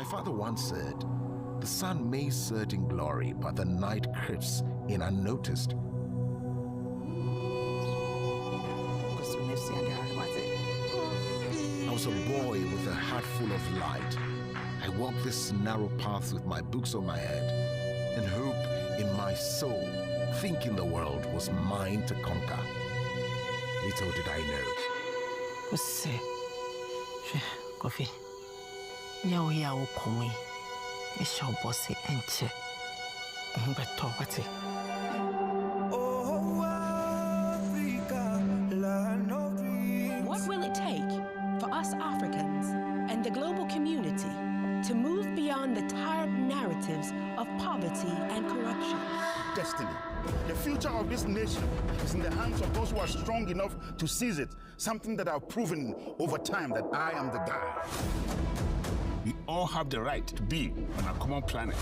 My father once said, the sun may surge in glory, but the night creeps in unnoticed. I was a boy with a heart full of light. I walked this narrow path with my books on my head and hope in my soul, thinking the world was mine to conquer. Little did I know. Coffee. Now we are coming. We shall boss it and check. What will it take for us Africans and the global community to move beyond the tired narratives of poverty and corruption? Destiny. The future of this nation is in the hands of those who are strong enough to seize it, something that I've proven over time that I am the guy. We all have the right to be on a common planet.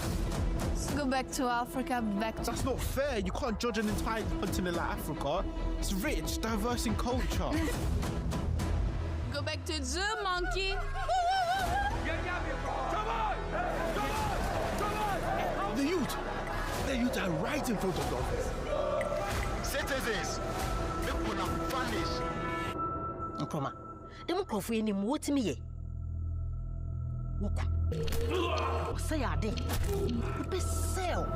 Let's go back to Africa, That's not fair. You can't judge an entire continent like Africa. It's rich, diverse in culture. Go back to the monkey. The youth are right in front of the office. Citizens, make una vanish. Nkroma, dem crofo ni mo wotimi ye. Woku. Say ade. Be sell.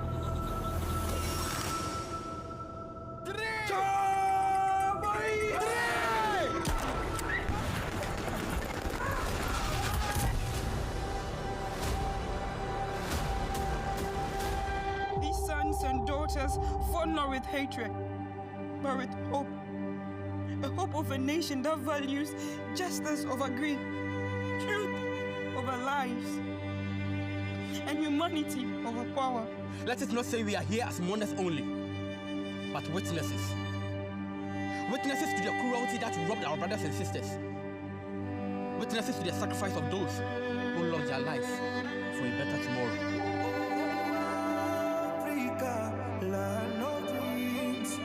These sons and daughters fought not with hatred, but with hope. A hope of a nation that values justice over greed, truth over lies, and humanity over power. Let us not say we are here as mourners only, but witnesses. Witnesses to the cruelty that robbed our brothers and sisters. Witnesses to the sacrifice of those who lost their lives for a better tomorrow. Land of dreams.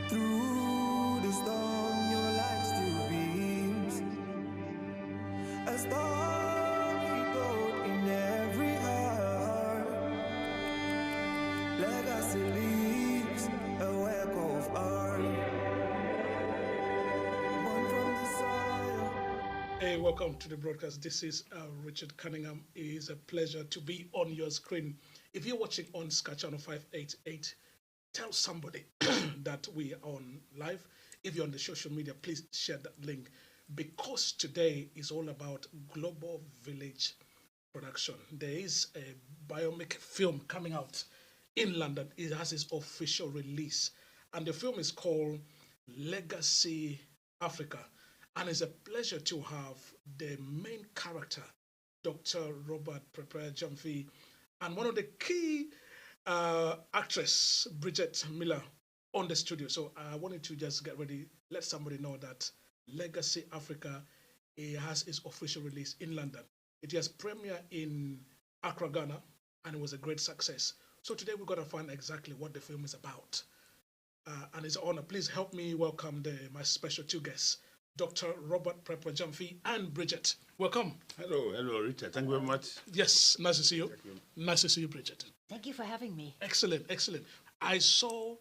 Through the storm, your light still beams. A story told in every heart. Legacy leaves a work of art. Born from the soil. Hey, welcome to the broadcast. This is Richard Cunningham. It is a pleasure to be on your screen. If you're watching on Sky Channel 588, tell somebody that we are on live. If you're on the social media, please share that link, because today is all about Global Village production. There is a biopic film coming out in London. It has its official release, and the film is called Legacy Africa. And it's a pleasure to have the main character, Dr. Robert Peprah-Gyamfi, and one of the key actress, Brigitte Millar, on the studio. So I wanted to just get ready, let somebody know that Legacy Africa has its official release in London. It has premiere in Accra, Ghana, and it was a great success. So today we're going to find exactly what the film is about. And it's an honor. Please help me welcome my special two guests, Dr. Robert Peprah-Gyamfi and Brigitte. Welcome. Hello, Richard. Thank you very much. Yes, nice to see you. Nice to see you, Brigitte. Thank you for having me. Excellent, excellent. I saw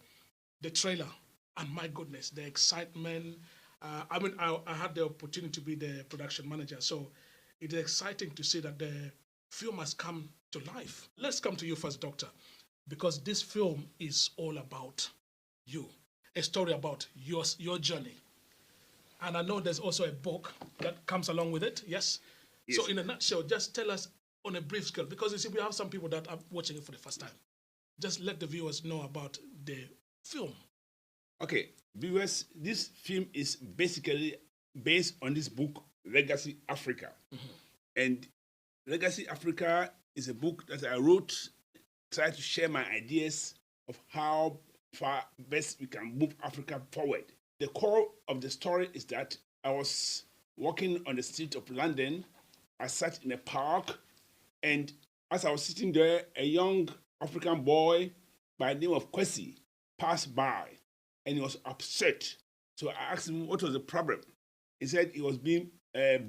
the trailer, and my goodness, the excitement. I had the opportunity to be the production manager, so it is exciting to see that the film has come to life. Let's come to you first, Doctor, because this film is all about you, a story about your journey. And I know there's also a book that comes along with it, yes? So in a nutshell, just tell us on a brief scale, because you see, we have some people that are watching it for the first time. Just let the viewers know about the film. Okay, viewers, this film is basically based on this book, Legacy Africa. Mm-hmm. And Legacy Africa is a book that I wrote, try to share my ideas of how far best we can move Africa forward. The core of the story is that I was walking on the street of London. I sat in a park, and as I was sitting there, a young African boy by the name of Kwesi passed by, and he was upset. So I asked him what was the problem. he said he was being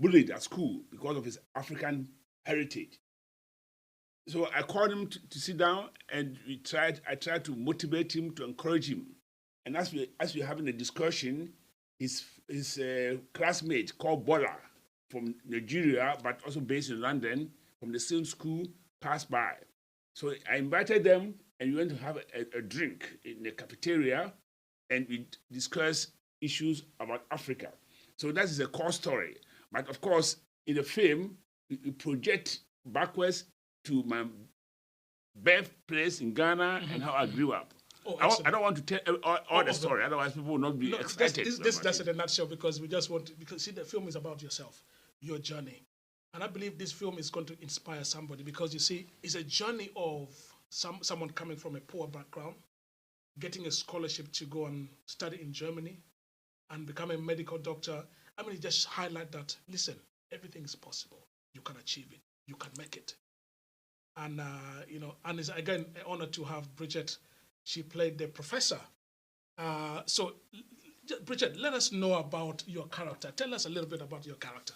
bullied at school because of his African heritage. So I called him to sit down, and I tried to motivate him, to encourage him. And as we were having a discussion, his classmate called Bola from Nigeria, but also based in London, from the same school, passed by. So I invited them, and we went to have a drink in the cafeteria, and we discussed issues about Africa. So that is a core story. But of course, in the film, we project backwards to my birthplace in Ghana and how I grew up. I don't want to tell all the story, otherwise people will not be excited. That's in a nutshell, because we just want to, because see, the film is about yourself, your journey. And I believe this film is going to inspire somebody, because you see, it's a journey of someone coming from a poor background, getting a scholarship to go and study in Germany and become a medical doctor. I mean, it just highlight that, listen, everything is possible. You can achieve it. You can make it. And, and it's, again, an honor to have Brigitte. She played the professor. So, Brigitte, let us know about your character. Tell us a little bit about your character.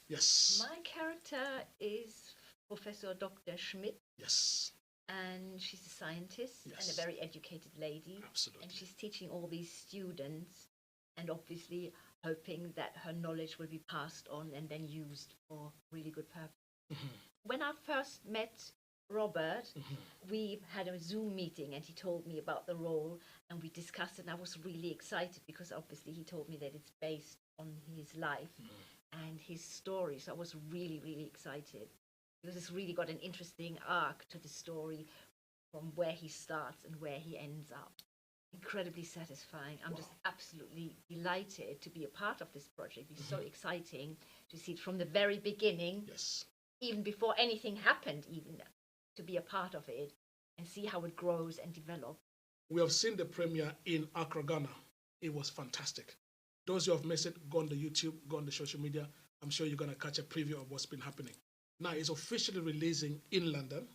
Yes. My character is Professor Dr. Schmidt. Yes. And she's a scientist and a very educated lady. Absolutely. And she's teaching all these students, and obviously hoping that her knowledge will be passed on and then used for really good purpose. Mm-hmm. When I first met Robert, we had a Zoom meeting, and he told me about the role, and we discussed it, and I was really excited, because obviously he told me that it's based on his life and his story. So I was really, really excited, because it's really got an interesting arc to the story, from where he starts and where he ends up. Incredibly satisfying. I'm just absolutely delighted to be a part of this project. It's so exciting to see it from the very beginning, even before anything happened, even to be a part of it and see how it grows and develops. We have seen the premiere in Accra, Ghana. It was fantastic. Those who have missed it, go on the YouTube, go on the social media. I'm sure you're going to catch a preview of what's been happening. Now, it's officially releasing in London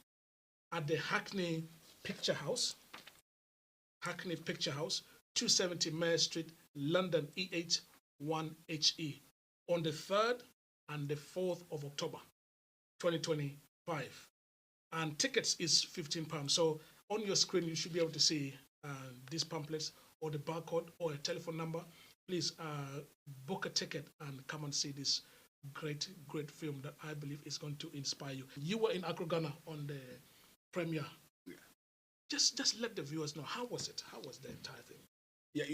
at the Hackney Picture House. Hackney Picture House, 270 Mare Street, London, E8 1HE, on the 3rd and the 4th of October, 2025. And tickets is £15. So on your screen, you should be able to see these pamphlets, or the barcode, or a telephone number. Please book a ticket and come and see this great, great film that I believe is going to inspire you. You were in Accra, Ghana on the premiere. Yeah. Just let the viewers know, how was it? How was the entire thing? Yeah,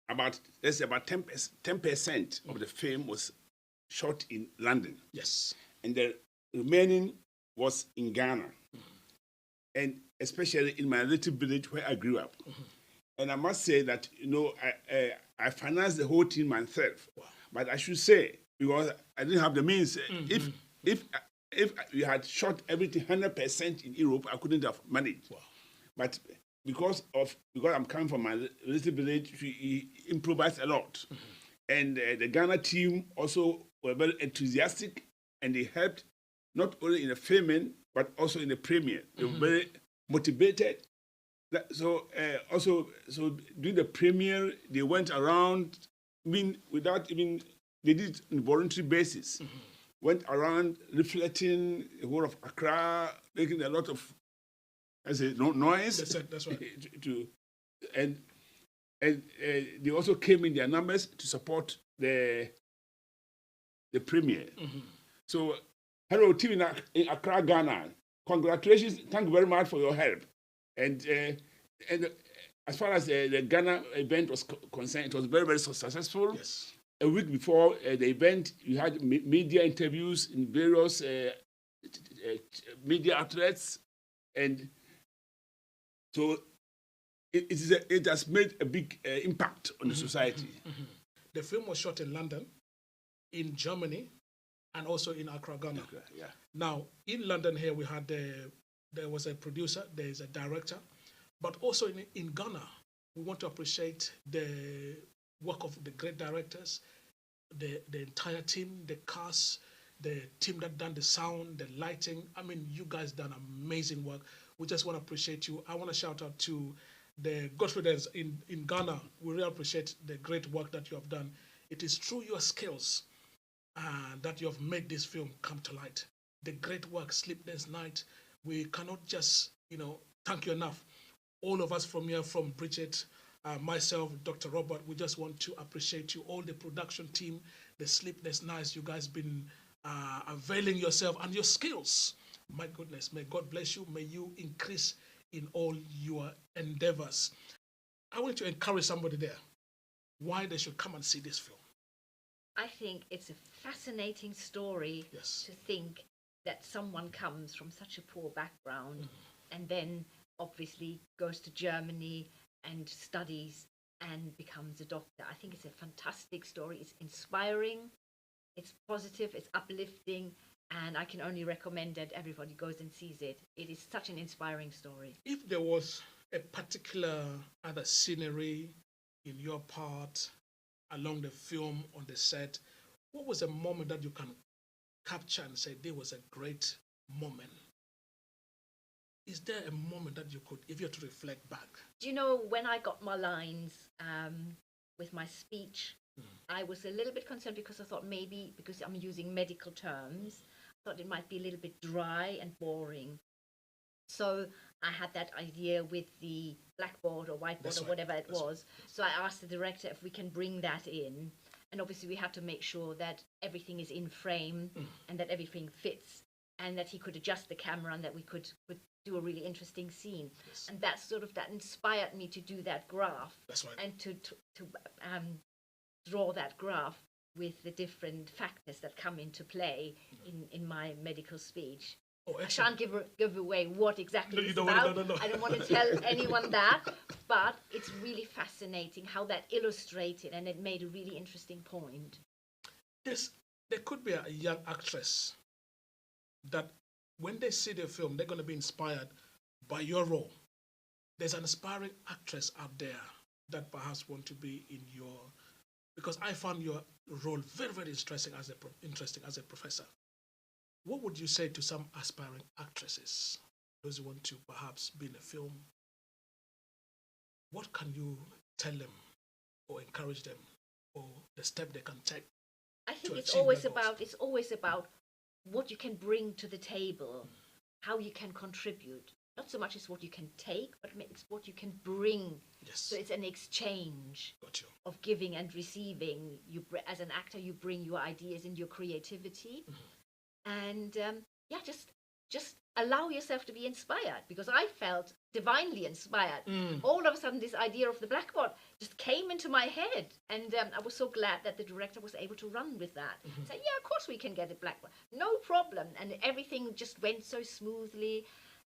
about 10% of the film was shot in London. Yes. And the remaining was in Ghana. And especially in my little village where I grew up. And I must say that, I financed the whole thing myself. Wow. But I should say, because I didn't have the means, if we had shot everything 100% in Europe, I couldn't have managed. Wow. But because I'm coming from my little village, we improvised a lot. And the Ghana team also were very enthusiastic, and they helped not only in the filming, but also in the premiere. They were very motivated. So during the premiere, they went around, they did it on a voluntary basis. Went around reflecting the whole of Accra, making a lot of noise. That's right. And they also came in their numbers to support the premiere. So, hello, team in Accra, Ghana. Congratulations. Thank you very much for your help. And as far as the Ghana event was concerned, it was very, very successful. Yes. A week before the event, we had media interviews in various media outlets, and so it has made a big impact on the society. The film was shot in London, in Germany, and also in Accra, Ghana. Yeah. Now, in London here, we had there was a producer, there is a director, but also in Ghana, we want to appreciate the work of the great directors, the entire team, the cast, the team that done the sound, the lighting. I mean, you guys done amazing work. We just want to appreciate you. I want to shout out to the Godfreys in Ghana, we really appreciate the great work that you have done. It is through your skills that you have made this film come to light. The great work, Sleepless Night, we cannot just, thank you enough. All of us from here, from Brigitte, myself, Dr. Robert, we just want to appreciate you, all the production team, the Sleepless Nights, you guys been availing yourself and your skills. My goodness, may God bless you. May you increase in all your endeavors. I want to encourage somebody there why they should come and see this film. I think it's a fascinating story to think that someone comes from such a poor background and then obviously goes to Germany and studies and becomes a doctor. I think it's a fantastic story. It's inspiring, it's positive, it's uplifting, and I can only recommend that everybody goes and sees it. It is such an inspiring story. If there was a particular other scenery in your part along the film, on the set, what was a moment that you can capture and say there was a great moment? Is there a moment that you could, if you had to reflect back? Do you know, when I got my lines with my speech, I was a little bit concerned because I thought maybe, because I'm using medical terms, I thought it might be a little bit dry and boring. So I had that idea with the blackboard or whiteboard or whatever it was. So I asked the director if we can bring that in. And obviously we had to make sure that everything is in frame and that everything fits and that he could adjust the camera and that we could do a really interesting scene. And that inspired me to do that graph. That's right. And to draw that graph with the different factors that come into play in my medical speech. I shan't give away what exactly it's about. No. I don't want to tell anyone that, but it's really fascinating how that illustrated, and it made a really interesting point. Yes, there could be a young actress that when they see the film, they're going to be inspired by your role. There's an aspiring actress out there that perhaps want to be in your... Because I found your role very, very interesting as a professor. What would you say to some aspiring actresses, those who want to perhaps be in a film? What can you tell them or encourage them, or the step they can take? I think it's always about what you can bring to the table, how you can contribute. Not so much as what you can take, but it's what you can bring. Yes. So it's an exchange of giving and receiving. As an actor, you bring your ideas and your creativity. And just allow yourself to be inspired, because I felt divinely inspired. All of a sudden, this idea of the blackboard just came into my head, and I was so glad that the director was able to run with that. Say, yeah, of course we can get a blackboard, no problem, and everything just went so smoothly,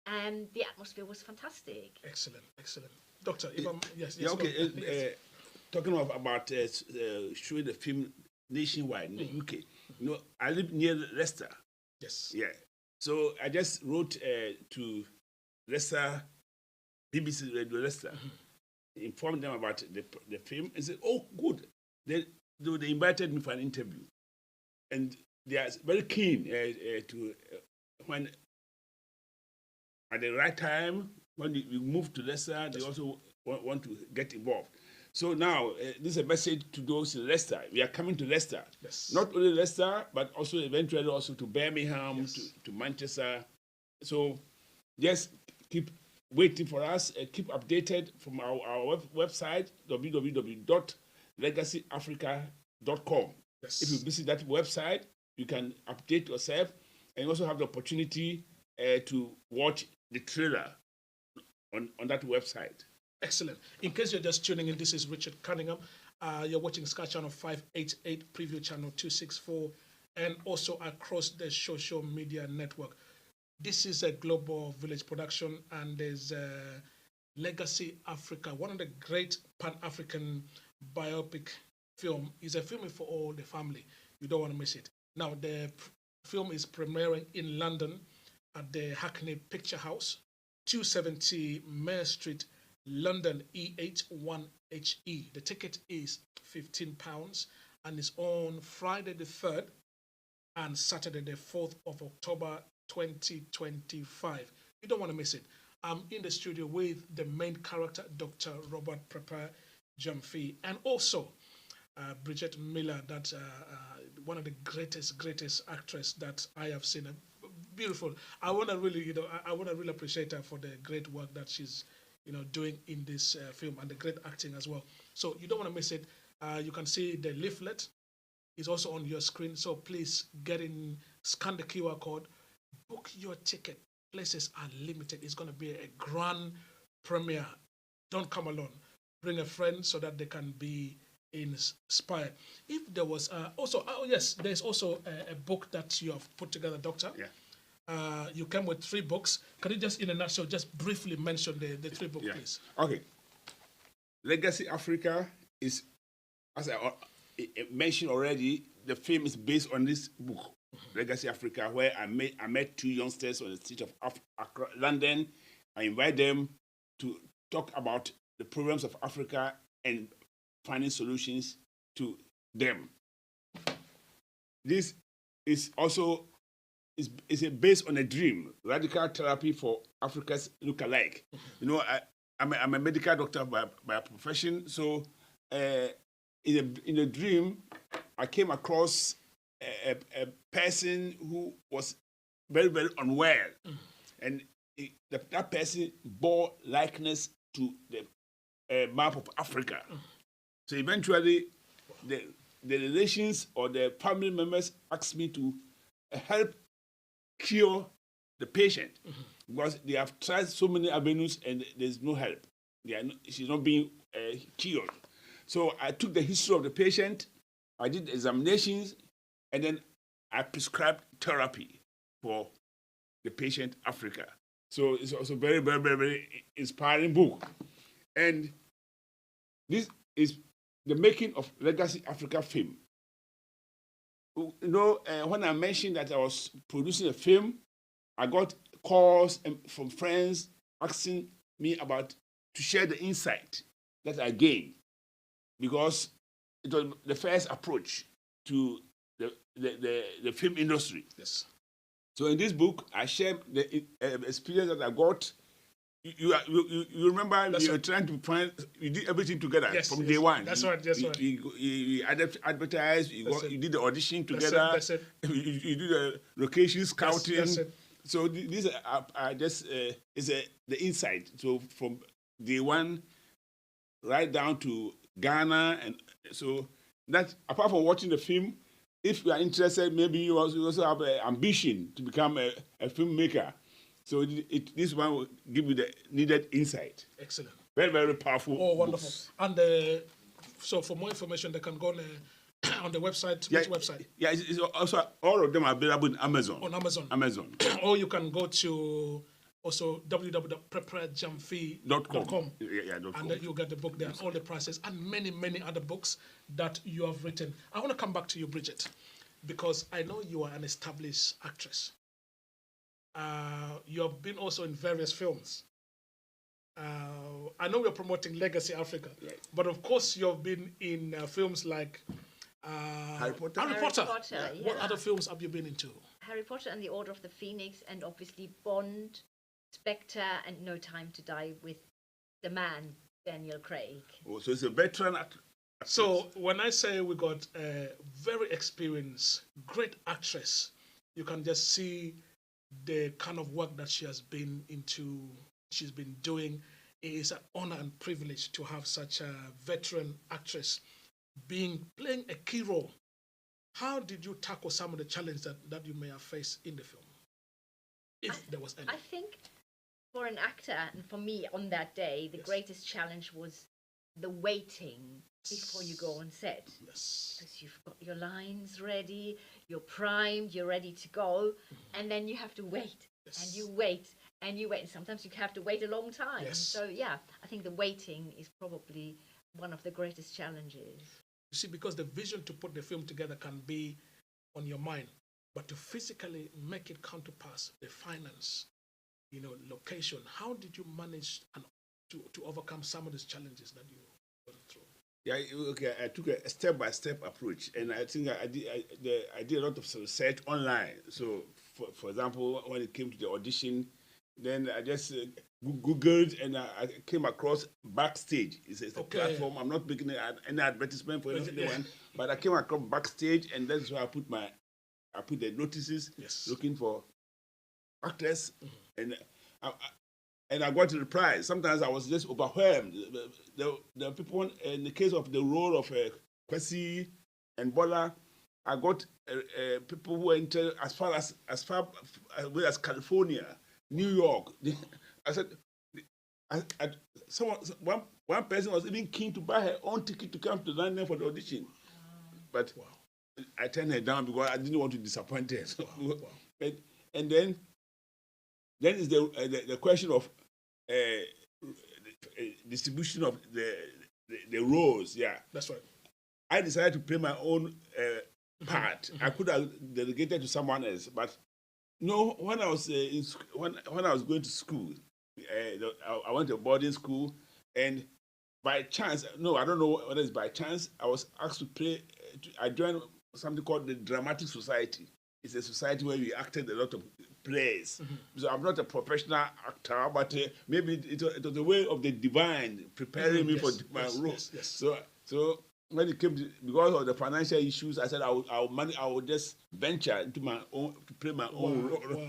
and the atmosphere was fantastic. Excellent. Doctor, yes. Okay. Talking about showing the film nationwide in the UK. I live near Leicester. Yes. Yeah. So I just wrote to Leicester, BBC Radio Leicester, informed them about the film, and said, "Oh, good." They invited me for an interview, and they are very keen to when at the right time when we move to Leicester, they also want to get involved. So now, this is a message to those in Leicester. We are coming to Leicester. Yes. Not only Leicester, but also eventually also to Birmingham, to Manchester. So just keep waiting for us. Keep updated from our website, www.legacyafrica.com. Yes. If you visit that website, you can update yourself, and you also have the opportunity to watch the trailer on that website. Excellent. In case you're just tuning in, this is Richard Cunningham. You're watching Sky Channel 588, Preview Channel 264, and also across the social media network. This is a Global Village production, and there's Legacy Africa, one of the great Pan-African biopic film. Is a film for all the family. You don't want to miss it. Now, the film is premiering in London at the Hackney Picture House, 270 Mare Street, London E81HE. The ticket is £15 and is on Friday the 3rd and Saturday the 4th of October 2025. You don't want to miss it. I'm in the studio with the main character, Dr. Robert Peprah-Gyamfi, and also Brigitte Millar, that one of the greatest actress that I have seen. Beautiful. I want to really, I want to really appreciate her for the great work that she's, doing in this film and the great acting as well. So you don't want to miss it. You can see the leaflet is also on your screen. So please get in, scan the QR code, book your ticket. Places are limited. It's going to be a grand premiere. Don't come alone. Bring a friend so that they can be inspired. If there was also, yes, there's also a book that you have put together, Doctor. Yeah. You came with 3 books. Can you just, in a nutshell, just briefly mention the 3 books, please? Okay. Legacy Africa is, as I mentioned already, the film is based on this book, Legacy Africa, where I met 2 youngsters on the street of London. I invite them to talk about the problems of Africa and finding solutions to them. This is also based on a dream, radical therapy for Africa's look-alike. I'm a medical doctor by profession, so in a dream, I came across a person who was very, very unwell, and that person bore likeness to the map of Africa. So eventually, the relations or the family members asked me to help cure the patient because they have tried so many avenues and there's no help. She's not being cured. So I took the history of the patient, I did examinations, and then I prescribed therapy for the patient Africa. So it's also very, very, very, very inspiring book. And this is the making of Legacy Africa film. When I mentioned that I was producing a film, I got calls from friends asking me to share the insight that I gained, because it was the first approach to the film industry. Yes. So in this book, I share the experience that I got. You remember you were trying to find, you did everything together from day one. That's right. You advertised, you did the audition together. That's it. You did the location scouting. That's it. So these are just the insight. So from day one right down to Ghana, and so that apart from watching the film, if you are interested, maybe you also have an ambition to become a filmmaker. So this one will give you the needed insight. Excellent. Very, very powerful. Oh, wonderful. Books. And so for more information, they can go on the website. Which website? Yeah, it's also all of them are available in Amazon. On Amazon. Amazon. Or you can go to also www.peprah-gyamfi.com. And then you'll get the book there and all the prices and many, many other books that you have written. I want to come back to you, Brigitte, because I know you are an established actress. You have been also in various films. I know we're promoting Legacy Africa, but of course you have been in films like Harry Potter. Harry Potter, yeah. What other films have you been into? Harry Potter and the Order of the Phoenix, and obviously Bond, Spectre, and No Time to Die with the man, Daniel Craig. Oh, so it's a veteran actor. So when I say we got a very experienced, great actress, you can just see the kind of work that she has been into, she's been doing. It is an honor and privilege to have such a veteran actress playing a key role. How did you tackle some of the challenges that you may have faced in the film, if there was any? I think for an actor, and for me on that day, the greatest challenge was the waiting before you go on set. Yes. Because you've got your lines ready, you're primed, you're ready to go, and then you have to wait, and you wait, and you wait. And sometimes you have to wait a long time. Yes. So, yeah, I think the waiting is probably one of the greatest challenges. You see, because the vision to put the film together can be on your mind, but to physically make it come to pass, the finance, location, how did you manage to overcome some of these challenges that you went through? Yeah, okay. I took a step-by-step approach, and I think I did a lot of research online. So, for example, when it came to the audition, then I just Googled and I came across Backstage. It's a platform. I'm not making any advertisement for anyone, but I came across Backstage, and that's where I put the notices looking for actors, and I got a reply. Sometimes I was just overwhelmed. The people in the case of the role of Kwesi and Bola, I got people who were into as far as California, New York. I said, one person was even keen to buy her own ticket to come to London for the audition, but I turned her down because I didn't want to disappoint her. So, and then is the question of distribution of the roles. Yeah, that's right. I decided to play my own part. I could have delegated to someone else, but no. When I was when I was going to school, I went to a boarding school, and by chance, no, I don't know whether it's by chance, I was asked to play. I joined something called the Dramatic Society. It's a society where we acted a lot of plays. So I'm not a professional actor, but maybe it was a way of the divine preparing me for my role. So when it came to, because of the financial issues, I said I would just venture into my own, to play my own role.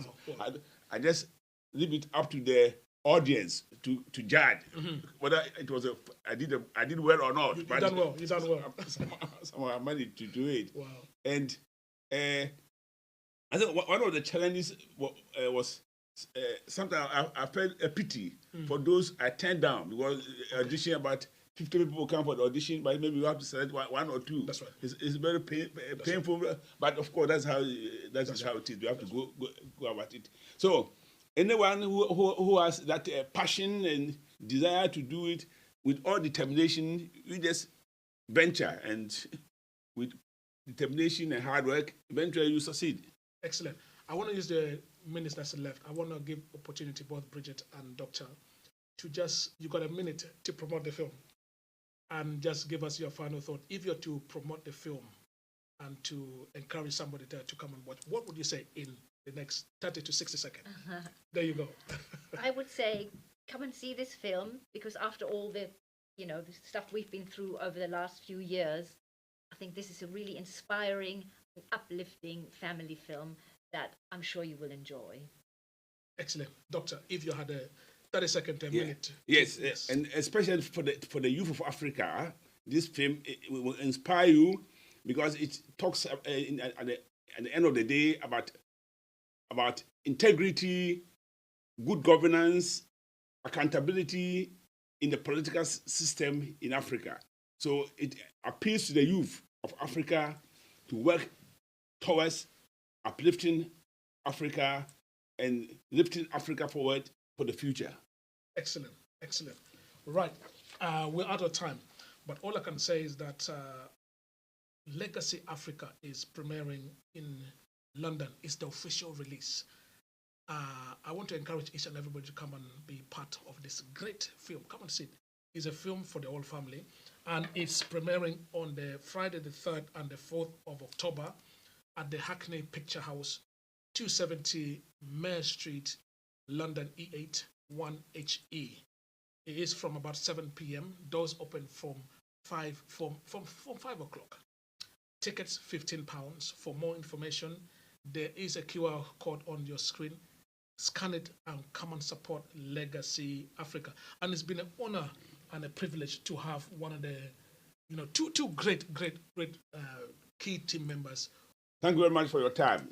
I just leave it up to the audience to judge whether it was I did well or not. You done well. Somehow I managed to do it. Wow. And I think one of the challenges was sometimes I felt a pity for those I turned down, because audition about 50 people come for the audition, but maybe you have to select one or two. That's right. It's very painful, but of course that's how it is. You have to go about it. So anyone who has that passion and desire to do it with all determination, you just venture, and with determination and hard work, eventually you succeed. Excellent. I want to use the minutes that's left. I want to give opportunity both Brigitte and Doctor to you got a minute to promote the film, and just give us your final thought. If you're to promote the film and to encourage somebody to come and watch, what would you say in the next 30 to 60 seconds? There you go. I would say come and see this film, because after all the stuff we've been through over the last few years, I think this is a really inspiring, uplifting family film that I'm sure you will enjoy. Excellent. Doctor, if you had a 30-second minute. Yes, and especially for the youth of Africa, this film will inspire you, because it talks at the end of the day about integrity, good governance, accountability in the political system in Africa. So it appeals to the youth of Africa to work towards uplifting Africa and lifting Africa forward for the future. Excellent. Right, we're out of time, but all I can say is that Legacy Africa is premiering in London. It's the official release. I want to encourage each and everybody to come and be part of this great film. Come and see it. It's a film for the whole family, and it's premiering on the Friday the 3rd and the 4th of October at the Hackney Picture House, 270 Mare Street, London E8 1HE. It is from about 7 p.m. Doors open from 5 o'clock. Tickets £15. For more information, there is a QR code on your screen. Scan it and come and support Legacy Africa. And it's been an honor and a privilege to have one of the, two great key team members. Thank you very much for your time.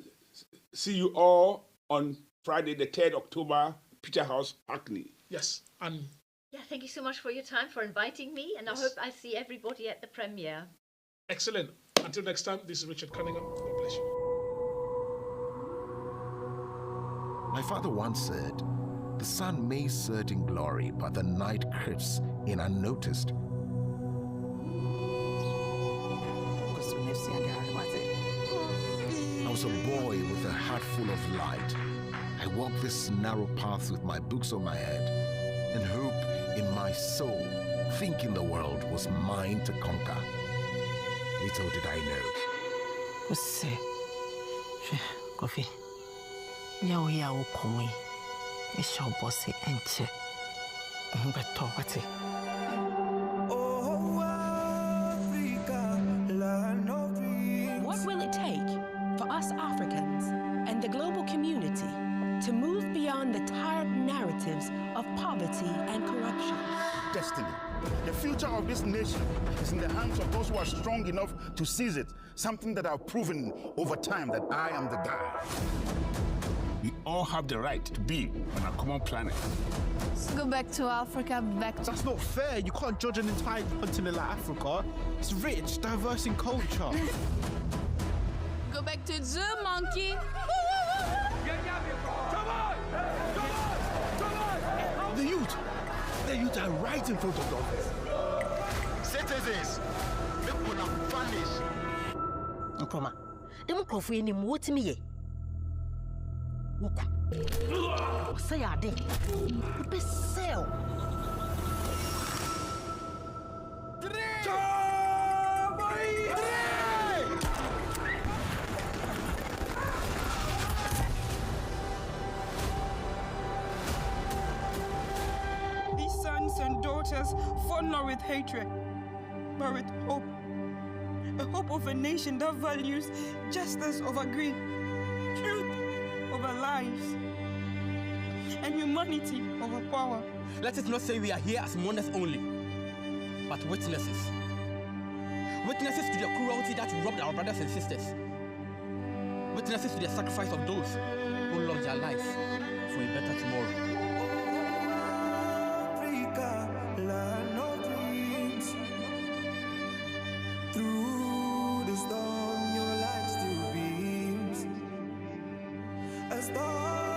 See you all on Friday, the 3rd October, Picture House, Hackney. Yes, and thank you so much for your time, for inviting me, and I hope I see everybody at the premiere. Excellent. Until next time, this is Richard Cunningham. God bless you. My father once said, "The sun may set in glory, but the night creeps in unnoticed." I was a boy with a heart full of light. I walked this narrow path with my books on my head, and hope in my soul, thinking the world was mine to conquer. Little did I know. Kofi. Nyawo ya wo konwe. It's your bossy and check. What will it take for us Africans and the global community to move beyond the tired narratives of poverty and corruption? Destiny. The future of this nation is in the hands of those who are strong enough to seize it, something that I've proven over time that I am the guy. We all have the right to be on a common planet. Let's go back to Africa, That's not fair. You can't judge an entire continent like Africa. It's rich, diverse in culture. Go back to the monkey. The youth are right in front of the office. Citizens, make una vanish. Nkroma, dem krofo ni mu wotimi ye. Woku. Say ade. Be sell. These sons and daughters fought not with hatred, but with hope. A hope of a nation that values justice over greed, truth over lies, and humanity over power. Let us not say we are here as mourners only, but witnesses. Witnesses to the cruelty that robbed our brothers and sisters. Witnesses to the sacrifice of those who lost their lives for a better tomorrow. Africa, land of dreams. Through the storm, your light still beams. A star